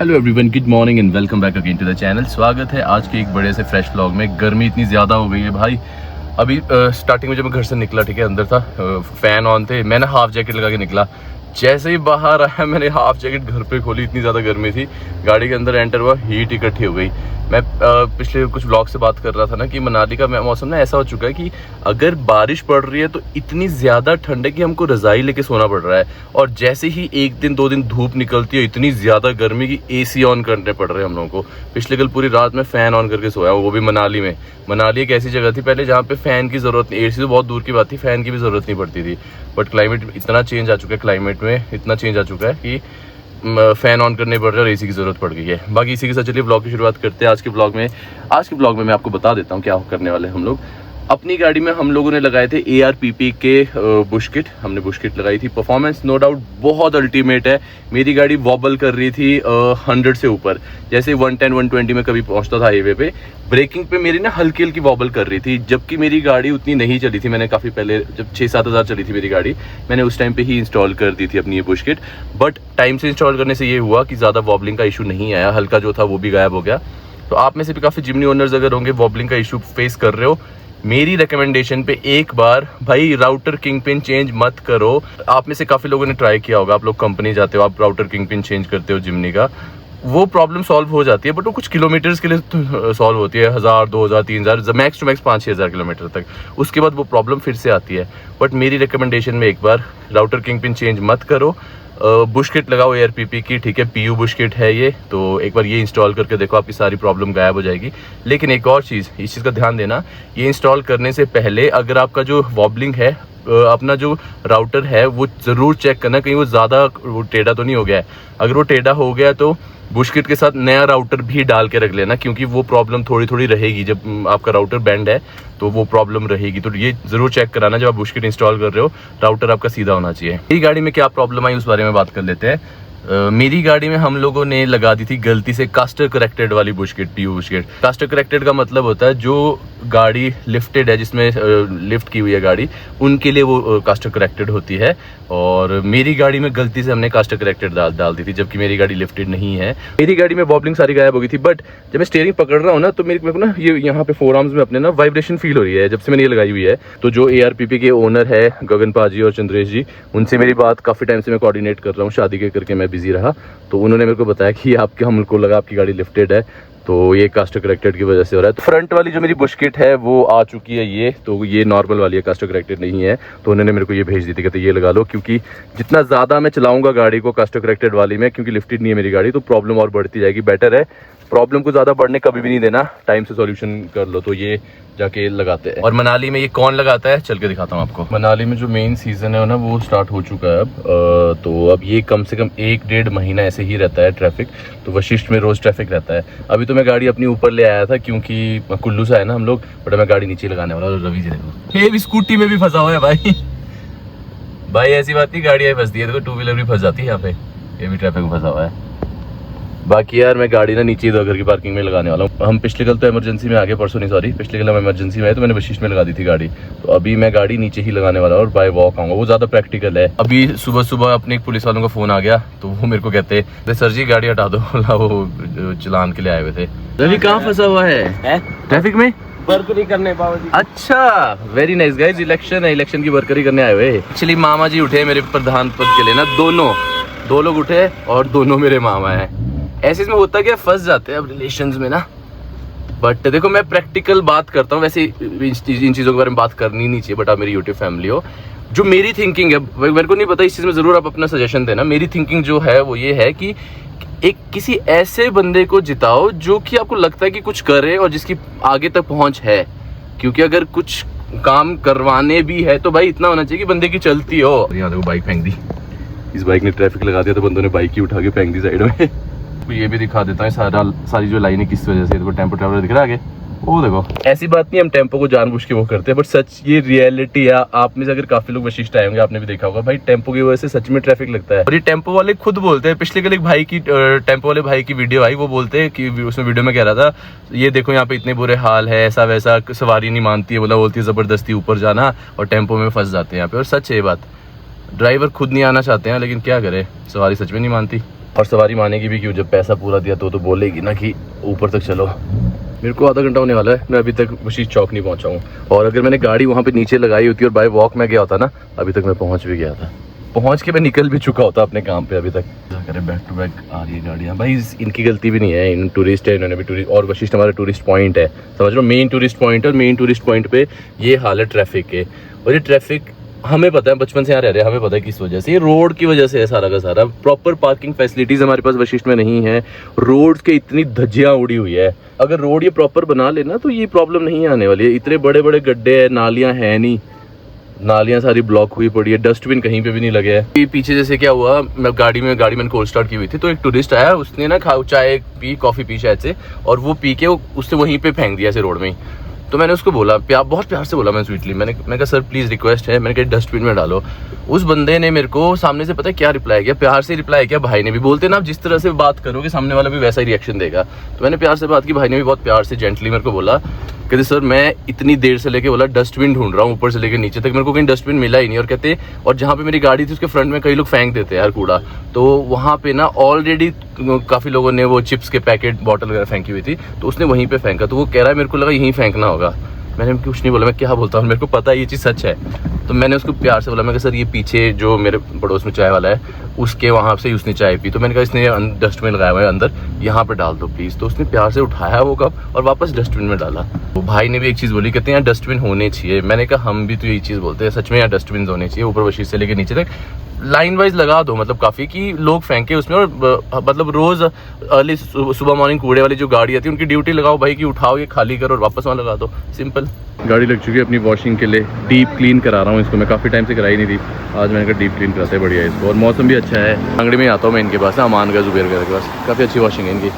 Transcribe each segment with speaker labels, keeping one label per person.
Speaker 1: Hello everyone, good morning and welcome back again to the channel. स्वागत है आज के एक बड़े से फ्रेश व्लॉग में। गर्मी इतनी ज़्यादा हो गई है भाई। अभी स्टार्टिंग में जब मैं घर से निकला, ठीक है, अंदर था, फ़ैन ऑन थे, मैंने हाफ जैकेट लगा के निकला। जैसे ही बाहर आया मैंने हाफ जैकेट घर पे खोली, इतनी ज़्यादा गर्मी थी। गाड़ी के अंदर एंटर हुआ, हीट इकट्ठी हो गई। मैं पिछले कुछ व्लॉग से बात कर रहा था ना कि मनाली का मौसम ना ऐसा हो चुका है कि अगर बारिश पड़ रही है तो इतनी ज़्यादा ठंड है कि हमको रज़ाई लेके सोना पड़ रहा है, और जैसे ही एक दिन दो दिन धूप निकलती है इतनी ज़्यादा गर्मी की एसी ऑन करने पड़ रहे हैं हम लोगों को। पिछले कल पूरी रात में फ़ैन ऑन करके सोया, वो भी मनाली में। मनाली एक ऐसी जगह थी पहले जहाँ पे फ़ैन की ज़रूरत नहीं, एसी तो बहुत दूर की बात थी, फ़ैन की भी ज़रूरत नहीं पड़ती थी। बट क्लाइमेट इतना चेंज आ चुका है, क्लाइमेट में इतना चेंज आ चुका है कि फ़ैन ऑन करने पड़ रहा है और एसी की ज़रूरत पड़ गई है। बाकी इसी के साथ चलिए ब्लॉग की शुरुआत करते हैं। आज के ब्लॉग में मैं आपको बता देता हूँ क्या करने वाले हैं हम लोग। अपनी गाड़ी में हम लोगों ने लगाए थे ARPP के बुश किट। हमने बुश किट लगाई थी। परफॉर्मेंस नो डाउट बहुत अल्टीमेट है। मेरी गाड़ी वॉबल कर रही थी 100 से ऊपर, जैसे 110-120 में कभी पहुंचता था हाईवे पे। ब्रेकिंग पे मेरी ना हल्की हल्की वॉबल कर रही थी, जबकि मेरी गाड़ी उतनी नहीं चली थी। मैंने काफ़ी पहले, जब 6-7 हज़ार चली थी मेरी गाड़ी, मैंने उस टाइम पे ही इंस्टॉल कर दी थी अपनी ये बुश किट। बट टाइम से इंस्टॉल करने से ये हुआ कि ज़्यादा वॉबलिंग का इशू नहीं आया, हल्का जो था वो भी गायब हो गया। तो आप में से भी काफ़ी जिमनी ओनर्स अगर होंगे वॉबलिंग का इशू फेस कर रहे हो, मेरी रिकमेंडेशन पे एक बार भाई राउटर किंग पिन चेंज मत करो। आप में से काफ़ी लोगों ने ट्राई किया होगा, आप लोग कंपनी जाते हो, आप राउटर किंग पिन चेंज करते हो जिमनी का, वो प्रॉब्लम सॉल्व हो जाती है। बट वो कुछ किलोमीटर्स के लिए सॉल्व होती है, 1000, 2000, 3000, मैक्स टू मैक्स 5-6 हज़ार किलोमीटर तक। उसके बाद वो प्रॉब्लम फिर से आती है। बट मेरी रिकमेंडेशन में एक बार राउटर किंग पिन चेंज मत करो। बुश किट लगाओ ARPP की, ठीक है, PU बुश किट है ये, तो एक बार ये इंस्टॉल करके देखो, आपकी सारी प्रॉब्लम गायब हो जाएगी। लेकिन एक और चीज़, इस चीज़ का ध्यान देना, ये इंस्टॉल करने से पहले अगर आपका जो वॉबलिंग है, अपना जो राउटर है, वो ज़रूर चेक करना कहीं वो ज़्यादा टेढ़ा तो नहीं हो गया है। अगर वो टेढ़ा हो गया तो बुश किट के साथ नया राउटर भी डाल के रख लेना, क्योंकि वो प्रॉब्लम थोड़ी थोड़ी रहेगी। जब आपका राउटर बैंड है तो वो प्रॉब्लम रहेगी। तो ये ज़रूर चेक कराना जब आप बुश किट इंस्टॉल कर रहे हो, राउटर आपका सीधा होना चाहिए। मेरी गाड़ी में क्या प्रॉब्लम आई उस बारे में बात कर लेते हैं। मेरी गाड़ी में हम लोगों ने लगा दी थी गलती से कास्टर करेक्टेड वाली bush kit, PU bush kit. Caster corrected का मतलब होता है जो गाड़ी लिफ्टेड है, जिसमें लिफ्ट की हुई है गाड़ी, उनके लिए वो कास्टर करेक्टेड होती है। और मेरी गाड़ी में गलती से हमने कास्टर करेक्टेड डाल दी थी, जबकि मेरी गाड़ी लिफ्टेड नहीं है। मेरी गाड़ी में वॉबलिंग सारी गायब हो गई थी। बट जब मैं स्टीयरिंग पकड़ रहा हूँ ना, तो मेरे को ना ये यहाँ पे फोर आर्म्स में अपने ना वाइब्रेशन फील हो रही है, जब से मैंने ये लगाई हुई है। तो जो ARPP के ओनर है गगन पाजी और चंद्रेश जी, उनसे मेरी बात काफ़ी टाइम से मैं कोऑर्डिनेट कर रहा हूँ, शादी के करके मैं बिजी रहा। तो उन्होंने मेरे को बताया कि हमको लगा आपकी गाड़ी लिफ्टेड है, तो ये कास्टर करेक्टेड की वजह से हो रहा है। तो फ्रंट वाली जो मेरी बुश किट है वो आ चुकी है, ये नॉर्मल वाली है, कास्टर करेक्टेड नहीं है। तो उन्होंने मेरे को ये भेज दी थी, कहते ये लगा लो, क्योंकि जितना ज़्यादा मैं चलाऊंगा गाड़ी को कास्टर करेक्टेड वाली में, क्योंकि लिफ्टेड नहीं है मेरी गाड़ी, तो प्रॉब्लम और बढ़ती जाएगी। बेटर है प्रॉब्लम को ज़्यादा बढ़ने कभी भी नहीं देना, टाइम से सॉल्यूशन कर लो। तो ये जाके लगाते हैं। और मनाली में ये कौन लगाता है, चल के दिखाता हूँ आपको। मनाली में जो मेन सीज़न है ना, वो स्टार्ट हो चुका है अब। तो अब ये कम से कम 1-1.5 महीना ऐसे ही रहता है ट्रैफिक। तो वशिष्ठ में रोज़ ट्रैफिक रहता है। अभी तो मैं गाड़ी अपनी ऊपर ले आया था, क्योंकि कुल्लू से है ना हम लोग, बट मैं गाड़ी नीचे लगाने वाला। रवि जी देखो, ये भी स्कूटी में भी फंसा हुआ है भाई ऐसी बात नहीं, गाड़ियाँ फंसती है, देखो 2 व्हीलर भी फंस जाती है यहाँ पे। ये भी ट्रैफिक में फंसा हुआ है। बाकी यार मैं गाड़ी ना नीचे घर की पार्किंग में लगाने वाला हूँ। हम पिछले कल तो इमरजेंसी में आ गए, परसों नहीं सॉरी, पिछले कल हम इमरजेंसी में आए, तो मैंने वशिष्ठ में लगा दी थी गाड़ी। तो अभी मैं गाड़ी नीचे ही लगाने वाला हूँ और बाय वॉक आऊँगा, वो ज़्यादा प्रैक्टिकल है। अभी सुबह सुबह अपने पुलिस वालों का फ़ोन आ गया, तो वो मेरे को कहते सर जी गाड़ी हटा दो, वो चलान के लिए आए हुए थे। रवि कहाँ फंसा हुआ है ट्रैफिक में?
Speaker 2: बर्करी करने बाबूजी।
Speaker 1: अच्छा, वेरी नाइस गाइस। इलेक्शन है, इलेक्शन की बर्करी करने आए हुए। एक्चुअली मामा जी उठे मेरे प्रधान पद के लिए ना, दो लोग उठे और दोनों मेरे मामा हैं। ऐसे इसमें होता क्या, फंस जाते हैं अब रिलेशंस में ना। बट देखो मैं प्रैक्टिकल बात करता हूँ, वैसे इन चीज़ों के बारे में बात करनी नहीं चाहिए, बट आप मेरी यूट्यूब फैमिली हो। जो मेरी थिंकिंग है, मेरे को नहीं पता, इस चीज़ में ज़रूर आप अपना सजेशन देना। मेरी थिंकिंग जो है वो ये है कि एक किसी ऐसे बंदे को जिताओ जो कि आपको लगता है कि कुछ करे और जिसकी आगे तक पहुँच है। क्योंकि अगर कुछ काम करवाने भी है तो भाई इतना होना चाहिए कि बंदे की चलती हो। यहाँ देखो बाइक फेंक दी, इस बाइक ने ट्रैफिक लगा दिया, तो बंदों ने बाइक ही उठा के फेंक दी साइड में। ये भी दिखा देता है सारी जो लाइनें किस वजह से। देखो टेम्पो ट्रैवलर दिख रहा है आगे, वो देखो। ऐसी बात नहीं हम टेम्पो को जानबूझ के वो करते हैं, बट सच ये रियलिटी है। आप में से अगर काफी लोग वशिष्ठ आए होंगे, आपने भी देखा होगा भाई, टेम्पो की वजह से सच में ट्रैफिक लगता है। और ये टेम्पो वाले खुद बोलते हैं। पिछले कल एक भाई की टेम्पो वाले भाई की वीडियो आई, वो बोलते हैं कि उसमें वीडियो में कह रहा था, ये देखो यहाँ पे इतने बुरे हाल है, ऐसा वैसा, सवारी नहीं मानती है, बोलती है जबरदस्ती ऊपर जाना, और टेम्पो में फंस जाते हैं यहाँ पे। और सच है ये बात, ड्राइवर खुद नहीं आना चाहते हैं, लेकिन क्या करे, सवारी सच में नहीं मानती। और सवारी मानेगी भी क्यों, जब पैसा पूरा दिया तो बोलेगी ना कि ऊपर तक चलो। मेरे को आधा घंटा होने वाला है, मैं अभी तक बशीर चौक नहीं पहुंचा हूँ। और अगर मैंने गाड़ी वहाँ पे नीचे लगाई होती और बाय वॉक में गया होता ना, अभी तक मैं पहुँच भी गया था, पहुँच के मैं निकल भी चुका होता अपने काम पे। अभी तक क्या करें, बैक टू बैक आ रही है गाड़ियाँ। भाई इनकी गलती भी नहीं है, इन टूरिस्ट है, इन्होंने भी टूरिस्ट, और वशिष्ठ हमारा टूरिस्ट पॉइंट है, समझ लो मेन टूरिस्ट पॉइंट है। और मेन टूरिस्ट पॉइंट पे ये हाल है ट्रैफिक के। और ये ट्रैफिक हमें पता है, बचपन से यहाँ रह रहे हैं, हमें पता है किस वजह से, ये रोड की वजह से है सारा का सारा। प्रॉपर पार्किंग फैसिलिटीज़ हमारे पास वशिष्ठ में नहीं है, रोड के इतनी धज्जियाँ उड़ी हुई है। अगर रोड ये प्रॉपर बना लेना तो ये प्रॉब्लम नहीं आने वाली है। इतने बड़े बड़े गड्ढे हैं, नालियाँ हैं नहीं, नालियाँ सारी ब्लॉक हुई पड़ी है, डस्टबिन कहीं पे भी नहीं लगे है। पीछे जैसे क्या हुआ, मैं गाड़ी मैंने कोल्ड स्टार्ट की हुई थी, तो एक टूरिस्ट आया, उसने ना चाय पी, कॉफ़ी पी शायद से, और वो पी के उसने वहीं पे फेंक दिया ऐसे रोड में ही। तो मैंने उसको बोला, बहुत प्यार से बोला, मैं स्वीटली, मैंने कहा सर प्लीज़ रिक्वेस्ट है, मैंने कहा डस्टबिन में डालो। उस बंदे ने मेरे को सामने से पता है क्या रिप्लाई किया, प्यार से रिप्लाई किया। भाई ने भी, बोलते ना आप जिस तरह से बात करोगे सामने वाला भी वैसा ही रिएक्शन देगा, तो मैंने प्यार से बात की। भाई ने भी बहुत प्यार से जेंटली मेरे को बोला, कहते सर मैं इतनी देर से लेके बोला डस्टबिन ढूंढ रहा हूँ ऊपर से लेके नीचे तक, मेरे को कहीं डस्टबिन मिला ही नहीं। और कहते, और जहाँ पे मेरी गाड़ी थी उसके फ्रंट में कई लोग फेंक देते हैं यार कूड़ा, तो वहाँ पे ना ऑलरेडी काफ़ी लोगों ने वो चिप्स के पैकेट, बॉटल वगैरह फेंकी हुई थी, तो उसने वहीं पे फेंका। तो वो कह रहा है मेरे को लगा यहीं फेंकना होगा। मैंने कुछ नहीं बोला, मैं क्या बोलता हूँ, मेरे को पता है ये चीज़ सच है। तो मैंने उसको प्यार से बोला, मैं कहा सर ये पीछे जो मेरे पड़ोस में चाय वाला है, उसके वहाँ से उसने चाय पी, तो मैंने कहा इसने डस्टबिन लगाया हुआ है अंदर, यहाँ पे डाल दो प्लीज़। तो उसने प्यार से उठाया वो कप और वापस डस्टबिन में डाला। तो भाई ने भी एक चीज़ बोली, कहते हैं यहाँ डस्टबिन होने चाहिए। मैंने कहा हम भी तो यही चीज़ बोलते हैं, सच में यहाँ डस्टबिन होने चाहिए, ऊपर वशीर से लेकर नीचे तक लाइन वाइज लगा दो, मतलब काफ़ी कि लोग फेंके उसमें। और मतलब रोज़ अर्ली सुबह मॉर्निंग कूड़े वाली जो गाड़ी आती है उनकी ड्यूटी लगाओ भाई कि उठाओ ये खाली करो और वापस वहाँ लगा दो, सिंपल। गाड़ी लग चुकी है अपनी वॉशिंग के लिए, डीप क्लीन करा रहा हूँ इसको, मैं काफ़ी टाइम से कराई नहीं थी, आज मैंने कहा डीप क्लीन कराते हैं, बढ़िया है इसको। और मौसम भी अच्छा है, आंगड़ी में आता हूँ मैं इनके पास, अमान का जुबेर के पास, काफ़ी अच्छी वॉशिंग है इनकी।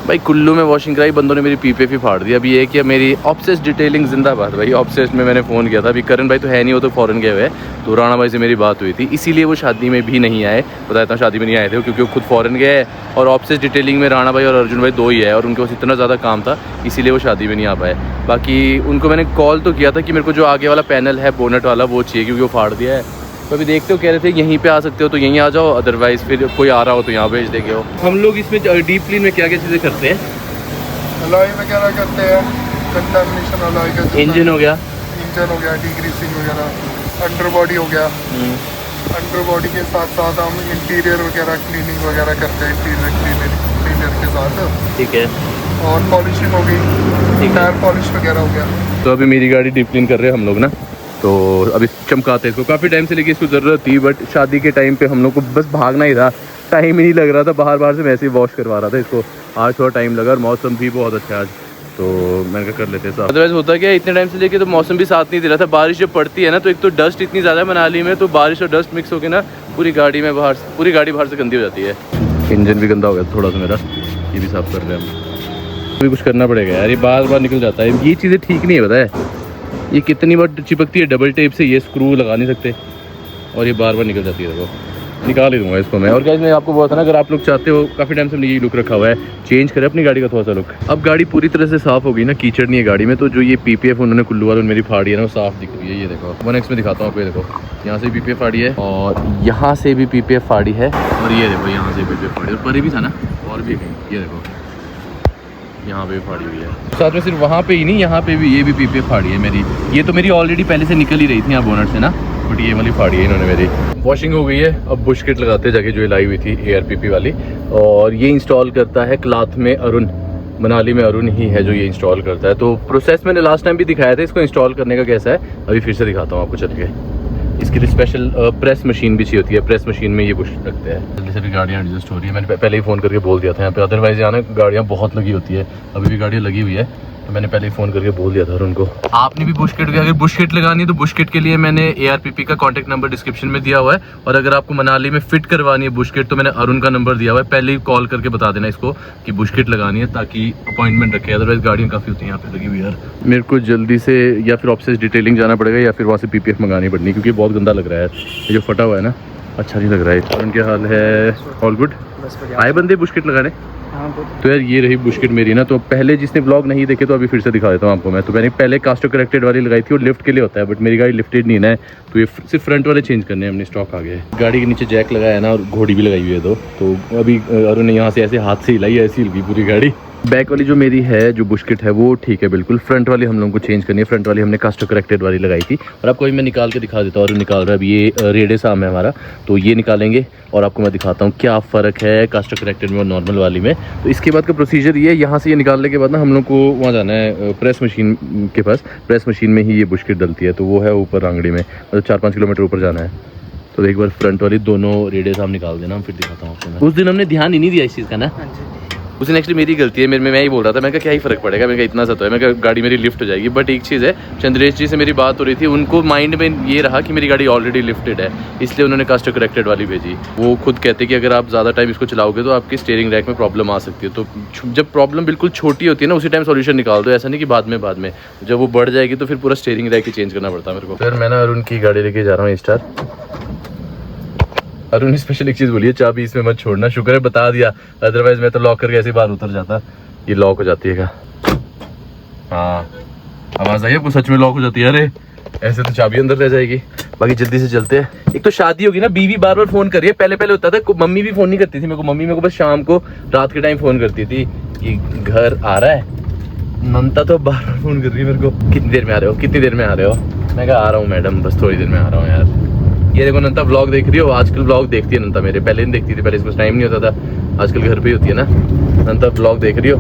Speaker 1: भाई कुल्लू में वॉशिंग कराई, बंदों ने मेरी पीपीएफ ही फाड़ दिया। अभी ये कि मेरी ऑब्सेस डिटेलिंग जिंदाबाद भाई। ऑब्सेस में मैंने फ़ोन किया था, अभी करण भाई तो है नहीं, वो तो फॉरेन गए हुए, तो राणा भाई से मेरी बात हुई थी, इसीलिए वो शादी में भी नहीं आए। बताया था शादी में नहीं आए थे क्योंकि वो खुद फॉरेन गए, और ऑब्सेस डिटेलिंग में राणा भाई और अर्जुन भाई दो ही है, और उनके पास इतना ज़्यादा काम था इसीलिए वो शादी में नहीं आ पाए। बाकी उनको मैंने कॉल तो किया था कि मेरे को जो आगे वाला पैनल है बोनट वाला वो चाहिए, क्योंकि वो फाड़ दिया है। तो अभी देखते हो, कह रहे थे यहीं पे आ सकते हो तो यहीं आ जाओ, अदरवाइज़ फिर कोई आ रहा हो तो यहाँ भेज देंगे। हो हम लोग इसमें डीप क्लीन में क्या क्या चीज़ें करते हैं,
Speaker 2: अलॉय वगैरह करते हैं, कंटामिनेशन अलॉय का,
Speaker 1: इंजन हो गया,
Speaker 2: डिग्रीसिंग वगैरह, अंडर बॉडी हो गया, अंडर बॉडी के साथ साथ हम इंटीरियर वगैरह क्लीनिंग वगैरह करते हैं, इंटीरियर क्लीनर के साथ, ठीक है। और पॉलिशिंग हो गई, टायर पॉलिश वगैरह हो गया।
Speaker 1: तो अभी मेरी गाड़ी डीप क्लीन कर रहे हैं हम लोग ना, तो अभी चमकाते हैं इसको, काफ़ी टाइम से लेके इसको ज़रूरत थी, बट शादी के टाइम पे हम लोग को बस भागना ही था, टाइम ही नहीं लग रहा था, बाहर से मैं ऐसे ही वॉश करवा रहा था इसको। आज थोड़ा टाइम लगा और मौसम भी बहुत अच्छा है आज, तो मैंने कहा कर लेते हैं साथ। अदरवाइज होता क्या, इतने टाइम से लेके तो मौसम भी साथ नहीं दे रहा था। बारिश जब पड़ती है ना, तो एक तो डस्ट इतनी ज़्यादा है मनाली में, तो बारिश और डस्ट मिक्स होकर ना पूरी गाड़ी बाहर से गंदी हो जाती है। इंजन भी गंदा हो गया थोड़ा सा मेरा, ये भी साफ़ कर रहे हैं हम। भी कुछ करना पड़ेगा यार, ये बार निकल जाता है, ये चीज़ें ठीक नहीं है, पता है ये कितनी बार चिपकती है डबल टेप से, ये स्क्रू लगा नहीं सकते, और ये बार निकल जाती है। देखो निकाल ही दूंगा इसको मैं। और गाइस मैं आपको बोला था ना, अगर आप लोग चाहते हो, काफ़ी टाइम से हमने यही लुक रखा हुआ है, चेंज करें अपनी गाड़ी का थोड़ा सा लुक। अब गाड़ी पूरी तरह से साफ़ हो गई ना, कीचड़ नहीं है गाड़ी में, तो जो ये पीपीएफ उन्होंने कुल्लू वालों ने मेरी फाड़ी है ना, वो साफ़ दिख रही है। ये देखो 1x में दिखाता हूँ आपको, ये देखो यहाँ से पीपीएफ फाड़ी है, और यहाँ से भी पीपीएफ फाड़ी है, और ये देखो यहाँ से पीपीएफ फाड़ी, और परे भी था ना, और भी कहीं, ये देखो यहाँ पे फाड़ी हुई है। साथ में सिर्फ वहाँ पे ही नहीं, यहाँ पे भी, ये भी पीपीएफ फाड़ी है मेरी। ये तो मेरी ऑलरेडी पहले से निकल ही रही थी यहाँ बोनट से ना, बट ये वाली फाड़ी है इन्होंने मेरी। वॉशिंग हो गई है, अब बुश किट लगाते हैं जाके, जो लाई हुई थी ARPP वाली, और ये इंस्टॉल करता है क्लाथ में अरुण, मनाली में अरुण ही है जो ये इंस्टॉल करता है। तो प्रोसेस मैंने लास्ट टाइम भी दिखाया था, इसको इंस्टॉल करने का कैसा है अभी फिर से दिखाता हूँ आपको चल के। इसके लिए स्पेशल प्रेस मशीन भी चाहिए होती है, प्रेस मशीन में ये बुश रखते हैं। जल्दी से भी गाड़ियाँ एडजस्ट हो रही है, मैंने पहले ही फ़ोन करके बोल दिया था यहाँ पे, अदरवाइज यहाँ ना गाड़ियाँ बहुत लगी होती है, अभी भी गाड़ियाँ लगी हुई है, तो मैंने पहले ही फ़ोन करके बोल दिया था उनको। आपने भी बुश किट, अगर बुश किट लगानी है तो बुश किट के लिए मैंने ARPP का कॉन्टैक्ट नंबर डिस्क्रिप्शन में दिया हुआ है, और अगर आपको मनाली में फिट करवानी है बुश किट तो मैंने अरुण का नंबर दिया हुआ है, पहले ही कॉल करके बता देना इसको कि बुश किट लगानी है, ताकि अपॉइंटमेंट रखे, अदरवाइज गाड़ियाँ काफ़ी होती हैं यहाँ पे लगी हुई यार। मेरे को जल्दी से या फिर ऑब्सेस डिटेलिंग जाना पड़ेगा, या फिर वहाँ से पीपीएफ मंगानी पड़नी, क्योंकि बहुत गंदा लग रहा है ये जो फटा हुआ है ना, अच्छा नहीं लग रहा है। अरुण क्या हाल है? All good? आए बंदे बुश किट लगाने? तो यार ये रही बुशकिट मेरी ना। तो पहले जिसने ब्लॉग नहीं देखे तो अभी फिर से दिखा देता हूँ आपको मैं। तो मैंने पहले कास्टर करेक्टेड वाली लगाई थी और लिफ्ट के लिए होता है, बट मेरी गाड़ी लिफ्टेड नहीं है, तो ये सिर्फ फ्रंट वाले चेंज करने हैं, हमने स्टॉक आ गया है। गाड़ी के नीचे जैक लगाया है ना, और घोड़ी भी लगाई हुई है तो अभी अरुण ने यहाँ से ऐसे हाथ से हिलाई, ऐसी हिल गई पूरी गाड़ी। बैक वाली जो मेरी है जो बुशकिट है वो ठीक है बिल्कुल। फ्रंट वाली हम लोगों को चेंज करनी है। फ्रंट वाली हमने कास्टर करेक्टेड वाली लगाई थी, और आपको अभी मैं निकाल के दिखा देता हूँ। और निकाल रहा है अभी ये रेडियस आर्म है हमारा, तो ये निकालेंगे और आपको मैं दिखाता हूँ क्या फ़र्क है कास्टर करेक्टेड में और नॉर्मल वाली में। तो इसके बाद का प्रोसीजर ये, यहाँ से ये निकालने के बाद ना हम लोग को वहाँ जाना है प्रेस मशीन के पास। प्रेस मशीन में ही ये बुशकिट डलती है, तो वो है ऊपर आंगड़ी में, मतलब 4-5 किलोमीटर ऊपर जाना है। तो एक बार फ्रंट वाली दोनों रेडियस आर्म निकाल देना, हम फिर दिखाता हूँ आपको। उस दिन हमने ध्यान ही नहीं दिया इस चीज़ का ना, उस दिन एक्चुअली मेरी गलती है। मैं ही बोल रहा था, मैं क्या ही फ़र्क पड़ेगा, मैं इतना सा तो है, मैं गाड़ी मेरी लिफ्ट हो जाएगी। बट एक चीज़ है, चंद्रेश जी से मेरी बात हो रही थी, उनको माइंड में ये रहा कि मेरी गाड़ी ऑलरेडी लिफ्टेड है, इसलिए उन्होंने कास्टर करेक्टेड वाली भेजी। वो खुद कहते कि अगर आप ज़्यादा टाइम इसको चलाओगे तो आपकी स्टीयरिंग रैक में प्रॉब्लम आ सकती है। तो जब प्रॉब्लम बिल्कुल छोटी होती है ना, उसी टाइम सोल्यूशन निकाल दो, ऐसा नहीं कि बाद में जब वो बढ़ जाएगी तो फिर पूरा स्टीयरिंग रैक ही चेंज करना पड़ता है मेरे को। फिर मैं ना अरुण की गाड़ी लेके जा रहा हूँ स्टार। अरुण ने स्पेशल एक चीज़ बोली है, चाबी इसमें मत छोड़ना। शुक्र है बता दिया, अदरवाइज मैं तो लॉक करके ऐसे बाहर उतर जाता। ये लॉक हो जाती है क्या? हाँ, आवाज़ आई आपको? सच में लॉक हो जाती है। अरे ऐसे तो चाबी अंदर रह जाएगी। बाकी जल्दी से चलते हैं। एक तो शादी होगी ना, बीवी बार बार फ़ोन कर रही है। पहले होता था, मम्मी भी फ़ोन नहीं करती थी मेरे को। मम्मी मेरे को बस शाम को रात के टाइम फ़ोन करती थी कि घर आ रहा है। ममता तो बार बार फ़ोन कर रही है मेरे को, कितनी देर में आ रहे हो, कितनी देर में आ रहे हो। मैं कहा आ रहा हूँ मैडम, बस थोड़ी देर में आ रहा हूँ यार। ये देखो नंता व्लॉग देख रही हो, आजकल व्लॉग देखती है नंता मेरे, पहले नहीं देखती थी, पहले इसको टाइम नहीं होता था, आजकल घर पे ही होती है ना। नंता व्लॉग देख रही हो,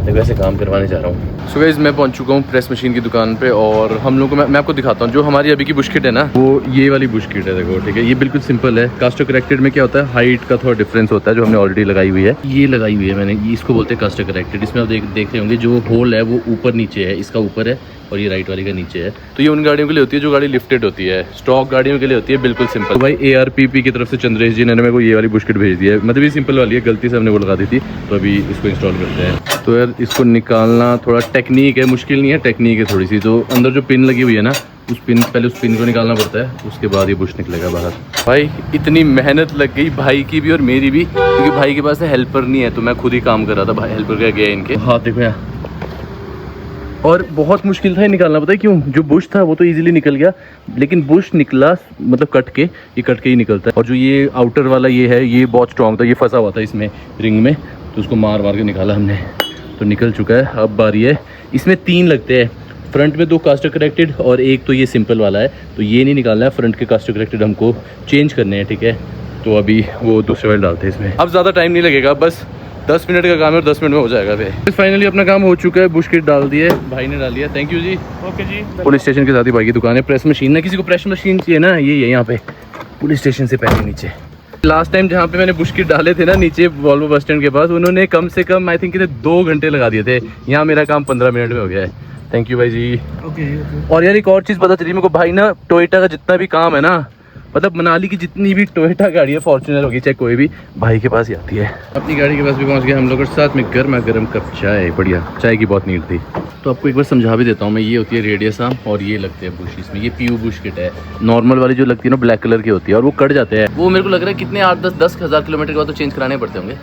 Speaker 1: देखो ऐसे काम करवाने जा रहा हूँ। सो गाइस मैं पहुँच चुका हूँ प्रेस मशीन की दुकान पे, और हम लोग को मैं आपको दिखाता हूँ जो हमारी अभी की बुशकिट है ना, वो ये वाली बुशकिट है। देखो ठीक है, ये बिल्कुल सिंपल है। कास्टर करेक्टेड में क्या होता है, हाइट का थोड़ा डिफरेंस होता है, जो हमने ऑलरेडी लगाई हुई है। ये लगाई हुई है मैंने, इसको बोलते हैं कास्टर करेक्टेड। इसमें आप देख रहे होंगे जो होल है वो ऊपर नीचे है, इसका ऊपर है और ये राइट वाली का नीचे है। तो ये उन गाड़ियों के लिए होती है जो गाड़ी लिफ्टेड होती है, स्टॉक गाड़ियों के लिए होती है बिल्कुल सिंपल। तो भाई ARPP की तरफ से चंद्रेश जी ने मेरे को ये वाली बुशकिट भेज दी है, मतलब ये सिंपल वाली है, गलती से हमने वो लगा दी थी, तो अभी इसको इंस्टॉल करते हैं। तो यार इसको निकालना थोड़ा टेक्निक है, मुश्किल नहीं है, टेक्निक है थोड़ी सी। तो अंदर जो पिन लगी हुई है ना, पहले उस पिन को निकालना पड़ता है, उसके बाद ये बुश निकलेगा बाहर। भाई इतनी मेहनत लग गई भाई की भी और मेरी भी, क्योंकि भाई के पास हेल्पर नहीं है, तो मैं खुद ही काम कर रहा था। भाई हेल्पर का गया इनके हाथ, देखो यहाँ, और बहुत मुश्किल था ये निकालना। पता है क्यों? जो बुश था वो तो इजीली निकल गया, लेकिन बुश निकला मतलब कट के ही निकलता है। और जो ये आउटर वाला ये है, ये बहुत स्ट्रॉन्ग था, ये फंसा हुआ था इसमें रिंग में, तो उसको मार के निकाला हमने, तो निकल चुका है। अब बारी है, इसमें 3 लगते हैं, फ्रंट में 2 कास्टर करेक्टेड और एक तो ये सिंपल वाला है। तो ये नहीं निकालना है, फ्रंट के कास्टर करेक्टेड हमको चेंज करने हैं, ठीक है। तो अभी वो दूसरे वाले डालते हैं इसमें। अब ज़्यादा टाइम नहीं लगेगा, बस 10 मिनट का काम है और 10 मिनट में हो जाएगा। फिर फाइनली अपना काम हो चुका है, बुशकिट डाल दिए, भाई ने डाल दिया, थैंक यू जी। ओके जी। पुलिस स्टेशन के साथ ही भाई की दुकान है, प्रेस मशीन है, किसी को प्रेस मशीन चाहिए ना, ये है यहाँ पे पुलिस स्टेशन से पहले नीचे। लास्ट टाइम जहाँ पे मैंने बुशकिट डाले थे ना नीचे वॉल्वो बस स्टैंड के पास, उन्होंने कम से कम आई थिंक 2 घंटे लगा दिए थे। यहाँ मेरा काम 15 मिनट में हो गया है, थैंक यू भाई जी। ओके। और यार एक और चीज़ पता चली मेरे को, भाई ना टोयोटा का जितना भी काम है ना, मतलब मनाली की जितनी भी टोयोटा गाड़ी है, फॉर्च्यूनर होगी चाहे कोई भी, भाई के पास ही आती है। अपनी गाड़ी के पास भी पहुंच गए हम लोग, और साथ में गर्म कप चाय, बढ़िया चाय की बहुत नीड थी। तो आपको एक बार समझा भी देता हूँ मैं, ये होती है रेडियस आर्म और ये लगते हैं बुश इसमें। ये PU बुशकिट है, नॉर्मल वाली जो लगती है ना ब्लैक कलर की होती है, और वो कट जाते हैं। वो मेरे को लग रहा है कितने 8-10 हज़ार किलोमीटर के बाद तो चेंज कराने पड़ते होंगे,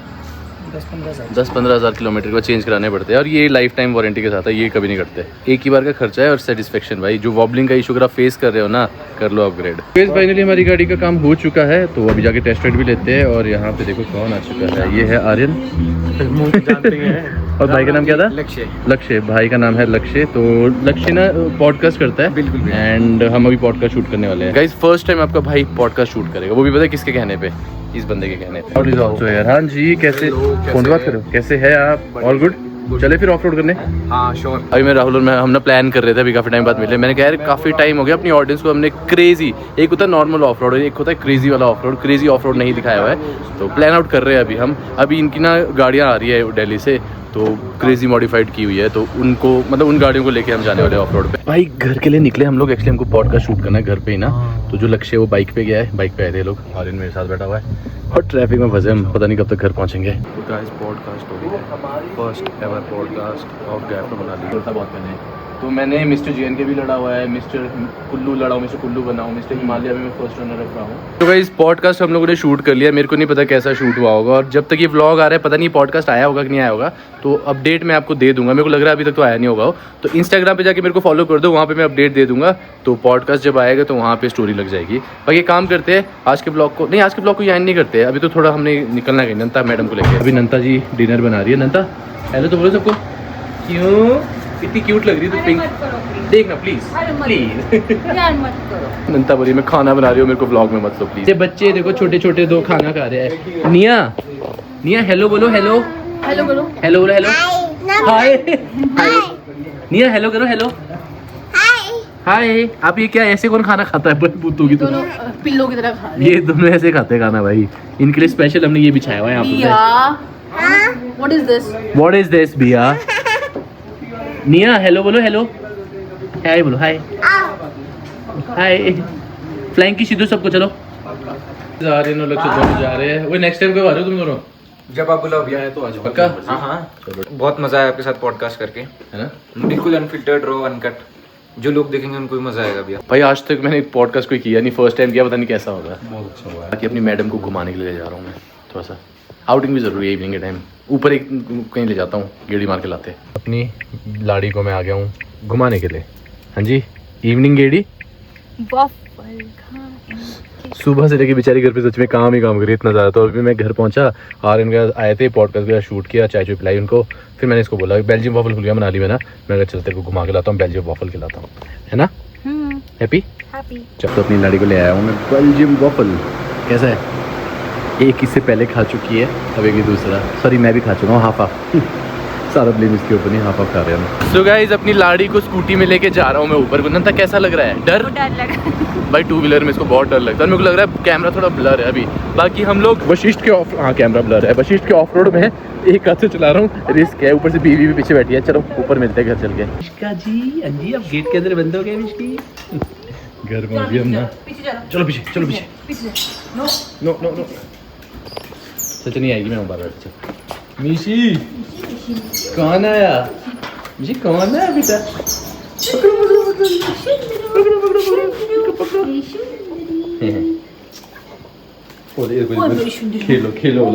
Speaker 1: 10-15 हज़ार किलोमीटर के बाद चेंज कराने पड़ते हैं। और ये लाइफ टाइम वारंटी के साथ है, ये कभी नहीं करते। एक ही बार का खर्चा है और सेटिस्फेक्शन। भाई जो वॉबलिंग का इशू अगर आप फेस कर रहे हो ना, कर लो अपग्रेड। फिर फाइनली हमारी गाड़ी का काम हो चुका है, तो अभी जाके टेस्ट राइड भी लेते हैं। और यहाँ पे देखो कौन आ चुका है, ये है आर्यन और भाई का नाम क्या था? लक्ष्य। भाई का नाम है लक्ष्य। तो लक्ष्य ना पॉडकास्ट करता है बिल्कुल, एंड हम अभी पॉडकास्ट शूट करने वाले हैं। गाइस फर्स्ट टाइम आपका भाई पॉडकास्ट शूट करेगा, वो भी पता है किसके कहने पे, इस बंदे के कहने पे। और इज आल्सो यार। हाँ जी, कैसे फोन बात करो, कैसे है आप? All good. चले फिर ऑफ रोड करने। हाँ श्योर। अभी मैं राहुल और मैं हम ना प्लान कर रहे थे, अभी काफ़ी टाइम बाद मिले। मैंने कहा यार काफ़ी टाइम हो गया, अपनी ऑडियंस को हमने क्रेजी, एक होता है नॉर्मल ऑफ रोड, एक होता है क्रेजी वाला of road. Crazy of road नहीं दिखाया हुआ है, तो प्लान आउट कर रहे हैं अभी हम। अभी इनकी ना गाड़ियाँ आ रही है दिल्ली से, तो क्रेजी मॉडिफाइड की हुई है, तो उनको मतलब उन गाड़ियों को लेके हम जाने वाले ऑफ रोड पे। भाई घर के लिए निकले हम लोग, एक्चुअली हमको पॉडकास्ट शूट करना है घर पे ही ना। तो जो लक्ष्य है वो बाइक पे गया है, बाइक पे आए थे लोग, और मेरे साथ बैठा हुआ है, और ट्रैफिक में फंसे हम, पता नहीं कब तक घर पहुंचेंगे। तो गाइस पॉडकास्ट हो गई है, first ever podcast of gap to Manali. बहुत पहले तो मैंने मिस्टर JN के भी लड़ा हुआ है, मिस्टर कुल्लू लड़ा हूँ, मिस्टर कुल्लू बना हूँ, मिस्टर हिमालय में मैं फर्स्ट रनर रख रहा हूँ। तो भाई इस पॉडकास्ट हम लोगों ने शूट कर लिया, मेरे को नहीं पता कैसा शूट हुआ होगा, और जब तक ये व्लॉग आ रहा है पता नहीं पॉडकास्ट आया होगा कि नहीं आया होगा, तो अपडेट मैं आपको दे दूंगा। मेरे को लग रहा है अभी तक तो आया नहीं होगा, तो इंस्टाग्राम पे जाके मेरे को फॉलो कर दो, वहाँ पे मैं अपडेट दे दूंगा। तो पॉडकास्ट जब आएगा तो वहाँ पे स्टोरी लग जाएगी। बाकी काम करते हैं आज के ब्लॉग को, नहीं आज के ब्लॉग को यहाँ नहीं करते हैं, अभी तो थोड़ा हमने निकलना है नंता मैडम को लेकर। अभी नंता जी डिनर बना रही है। नंता हेलो तो बोलो सबको। क्यों इतनी क्यूट लग रही है तो पिंक, देखना प्लीज प्लीज। नंता बोली मैं खाना बना रही हूँ, मेरे को व्लॉग में मत लो प्लीज। ये बच्चे देखो छोटे छोटे दो खाना खा रहे हैं। निया निया हेलो बोलो, हेलो
Speaker 3: हेलो बोलो,
Speaker 1: हेलो बोलो, हेलो हाय निया हेलो करो, हेलो हाय। आप ये क्या ऐसे कौन खाना खाता है बूतों की
Speaker 3: दोनों पिल्लों की तरह खा रहे
Speaker 1: ये दोनों ऐसे खाते हैं खाना भाई। इनके लिए स्पेशल हमने ये बिछाया हुआ है यहाँ पे।
Speaker 3: What is this?
Speaker 1: What is this बिया? निया हेलो बोलो, हेलो हाय बोलो, हाय हाय। फ्लैंक की सीधो सबको, चलो जा रहे हैं लक्ष्य दोनों जा रहे हैं। वो नेक्स्ट टाइम कब आ रहे हो तुम दोनों?
Speaker 4: जब आप बुलाओ भैया
Speaker 1: है तो आज
Speaker 4: पक्का। हाँ बहुत मजा आया आपके साथ पॉडकास्ट करके,
Speaker 1: है ना?
Speaker 4: बिल्कुल अनफिल्टर्ड रहो, अनकट। जो लोग देखेंगे उनको भी मजा आएगा भैया।
Speaker 1: भाई आज तक मैंने एक पॉडकास्ट कोई किया नहीं, फर्स्ट टाइम किया, पता नहीं कैसा होगा। बहुत अच्छा हुआ। बाकी अपनी मैडम को घुमाने के लिए ले जा रहा हूँ मैं, थोड़ा सा आउटिंग भी जरूरी है इवनिंग के टाइम। ऊपर एक कहीं ले जाता हूँ, गेड़ी मार के लाते। अपनी लाड़ी को मैं आ गया हूँ घुमाने के लिए। हाँ जी इवनिंग गेड़ी। सुबह से लेके बेचारी घर पे सच में काम ही काम करी इतना ज़्यादा। तो अभी मैं घर पहुंचा और इनके आए थे, पॉडकास्ट का शूट किया, चाय चाय पिलाई उनको। फिर मैंने इसको बोला बेल्जियम वॉफल खुल गया मनाली में ना, मैं अगर चलते को घुमा के लाता हूँ, बेल्जियम वॉफल खिलाता हूँ, है ना? हैप्पी जब तो अपनी लाड़ी को ले आया हूँ मैं बेल्जियम वॉफल। कैसा है? एक इससे पहले खा चुकी है, अब एक दूसरा, सॉरी मैं भी खा चुका हूँ हाफ हाफ। सारा ब्लेम इसके ऊपर नहीं, हाफ हाफ खा रहे हैं। सो गाइस अपनी लाड़ी को स्कूटी में लेके जा रहा हूँ मैं ऊपर। नंता कैसा लग रहा है? डर लगा भाई, टू व्हीलर में इसको बहुत डर लगता है। मेरे को लग रहा है कैमरा थोड़ा ब्लर है अभी। बाकी हम लोग वशिष्ठ के ऑफ, हाँ कैमरा ब्लर है, वशिष्ठ के ऑफ रोड में एक हाथ से चला रहा हूँ, रिस्क है। ऊपर से बीवी भी पीछे बैठी है। चलो ऊपर मिलते हैं घर चल के। मिश्का जी अंजी अब गेट के अंदर बंद हो गए मिश्की। घर में भी हम ना, चलो पीछे, चलो पीछे। नो नो नो नो सच नहीं आएगी, मैं बार बार। मिशी कौन आया? मिशी कौन आया बेटा? खेलो खेलो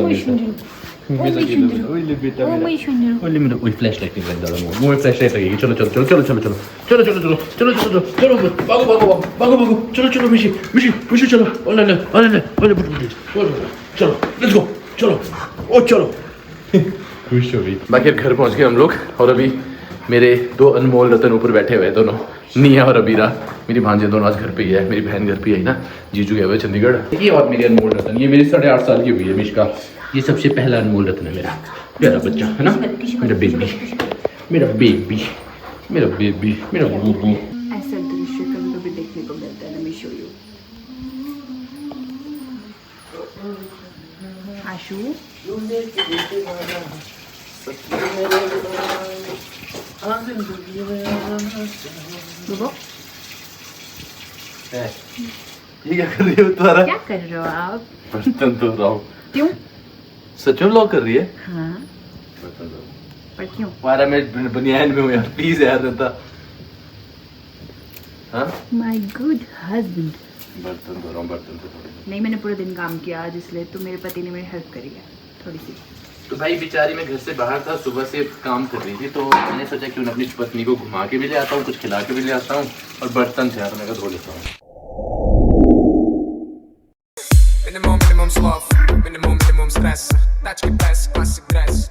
Speaker 1: बेटा मेरा वही फ्लैश लाइट नहीं लग मुंह में फ्लैश लाइट लगेगी। चलो चलो चलो चलो चलो चलो चलो चलो चलो चलो चलो चलो भागो भागो भागो भागो चलो चलो मिशी मिशी मिशी चलो ओले ले ओले ले ओले चलो लेट्स गो चलो ओ चलो खुश हो गई। बाकी घर पहुंच गए हम लोग और अभी मेरे दो अनमोल रतन ऊपर बैठे हुए हैं, दोनों निया और अबीरा। मेरी भांजे दोनों आज घर पे ही है, मेरी बहन घर पे ही है ना, जीजू गए हुए चंडीगढ़। ये और मेरी अनमोल रतन, ये मेरी 8.5 साल की हुई है मिश्का। ये सबसे पहला अनमोल रतन है मेरा प्यारा बच्चा, है ना? मेरा बेबी मेरा बेबी मेरा बेबी मेरा बूबू।
Speaker 3: ऐसा दृश्य कभी कभी देखने को मिलता है। मैं शो यू आशु
Speaker 1: ये क्या कर रही हो तुम्हारा?
Speaker 3: क्या कर रहे हो आप?
Speaker 1: बर्तन धो रहा हूँ।
Speaker 3: क्यों?
Speaker 1: सच में व्लॉग कर रही है?
Speaker 3: हाँ पर क्यों?
Speaker 1: हमारा मैं बनियान में हूँ यार, प्लीज यार रहता। हाँ
Speaker 3: माय गुड हस्बैंड।
Speaker 1: बर्तन धो रहा हूँ, बर्तन से थोड़ी।
Speaker 3: नहीं मैंने पूरा दिन काम किया आज, इसलिए तो मेरे पति ने मेरी हेल्प करी है थोड़ी सी।
Speaker 1: तो भाई बेचारी मैं घर से बाहर था, सुबह से काम कर रही थी, तो मैंने सोचा क्यों ना अपनी पत्नी को घुमा के भी ले आता हूँ, कुछ खिला के भी ले आता हूँ, और बर्तन से यार मैं धो लेता हूँ।
Speaker 5: Minimum, minimum sloth, minimum, minimum stress. Tachki press, classic dress.